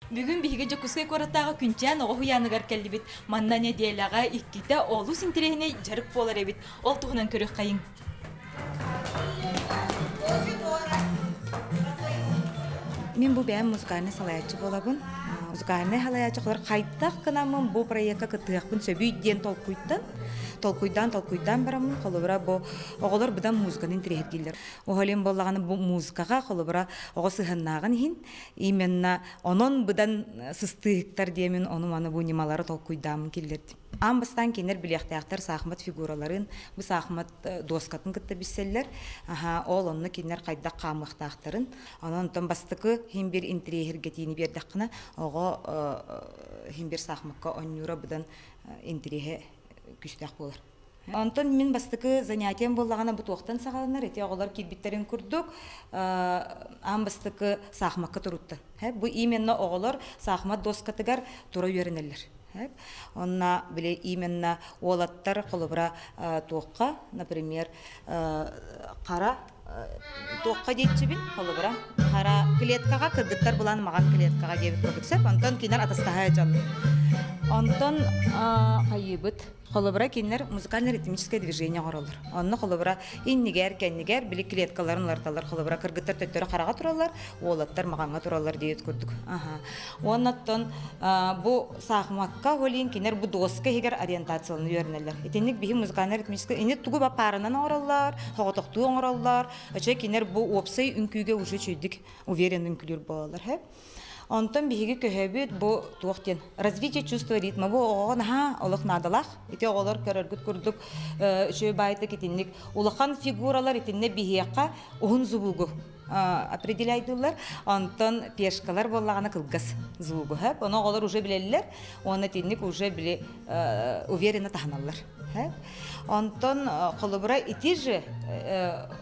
Бүгін биһиге жокускай кораттағы күнчән оғы хуяныгар келдибит. Манна неделяға икките олус интерегіне жарык болар эбит. Ол туғынан көрік қайын. Мен бұл бәйім музыкальный салаячы болабын. Музыкальный салаячы қолар қайттақ қынамын бұл проектқа кытыяқпын сөбүй ден толкуйдан барамын. Қолыбыра бұл оғылар бұдан музыканы интерегет келдер. Оғален болағаны бұл музыкаға қолыбыра оғы сығыннағын хин. Именна онын бұдан сыстығықтар деймін, оны маны бұл немалары толкуйдамын келдерді. Амбастан кенер билектаяқтар сахмат фигураларын, бұл сахмат доскатын кітті біселер. Ол онны кенер қайда қамықтақтарын. Онын бастықы химбер интерегерге тейіні бердіққына, оғы химбер сахматқа онюра бұдан интереге күстәқ болар. Онтон мен бастықы занятием болағана бұт оқтан сағалынар, еті оғылар келбеттерін күрдік, амбастықы сахматқа тұруттан. Бұл именно оғылар сахмат доскатыгар тұра үйерінелер. Онна біле именно олаттар қолыбыра тоққа, например, қара тоққа дейтші қолыбыра қара клеткаға кірдіктар бұлан маған клеткаға кебіт көрдіксеп, онтон кейнер атастаға жалы. Онтон қайыбыт қолыбыра кейнер музыкально-ритмическое движение ғоралар. Онны қолыбыра иннигер, кәннигер, білі клеткаларын ларталар қолыбыра кіргіттар төттері қараға тұралар, олаттар мағанға тұралар дейет көрдік. Оннаттон бұл сағымаққа олейін кейнер бұл доска егер ориентациялыны өрінелер. Етенік бігі музыкально-ритмическое, ені түгі ба парынан ғоралар, хоғытықту ғоралар, өче кейнер бұл опсай үнкүйге уже чөйдік уверен үнкілер болалар. Онтон биһиги көһөбүт бу туохтен развитие чувства ритма бу оҕон олох надалах ити оҕолор көрөргүт курдук үчөө байты китинник улахан фигуралар итинне биһиякка уһун зубугу определяйдылар. Онтон пешкалар боллагана кылгас зубугу хэп оны оҕолор уже билеллер, оны тинник уже биле уверенно таханаллар. Онтон холобура ити же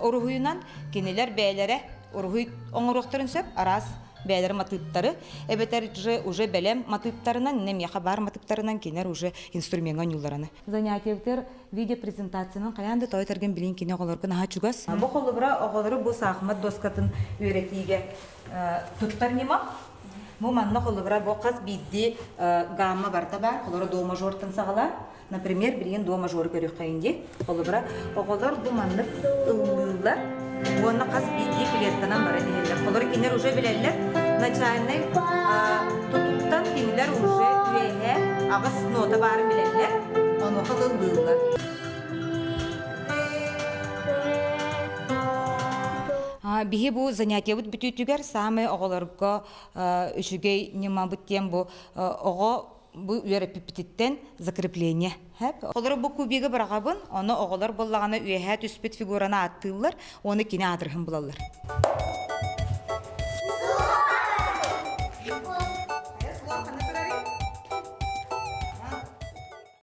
орухуйунан кинелер бээлере орухуй оңоруохтарын сөп арас бәлер матыптары, әбетер уже бәлем матыптарынан, немеха бар матыптарынан кенер уже инструментға нюлараны. Занятиевтер видеопрезентацияның қаянды тойтерген білін кене оғыларғы наға чугас. Бұл қолыбыра оғылары бұл сақымат доскатын үйретейге тұттар нема. Бұл манна қолыбыра бұл қаз бейді гамма барта бар, қолары до мажортын сағала. Например, білген до мажоры көрек қайынде. Қолыбыра оғылар бұл манны ұлылар. Оны қас бейді клеттанан бара дейілер. Қолары кенер уже білелер. Начальный тұтуптан кенелер уже үйеге ағыз нота барын білелер. Оны қылылылар. Биһи бу занятие бут бүтүтүгер самый оголорго үчүгей нема буттен бу ого бу үйрепиптен закрепление. Олар бу кубиге барагабын, оны оголор боллагана үйе түспет фигураны аттылар, оны кине адырхын булалар.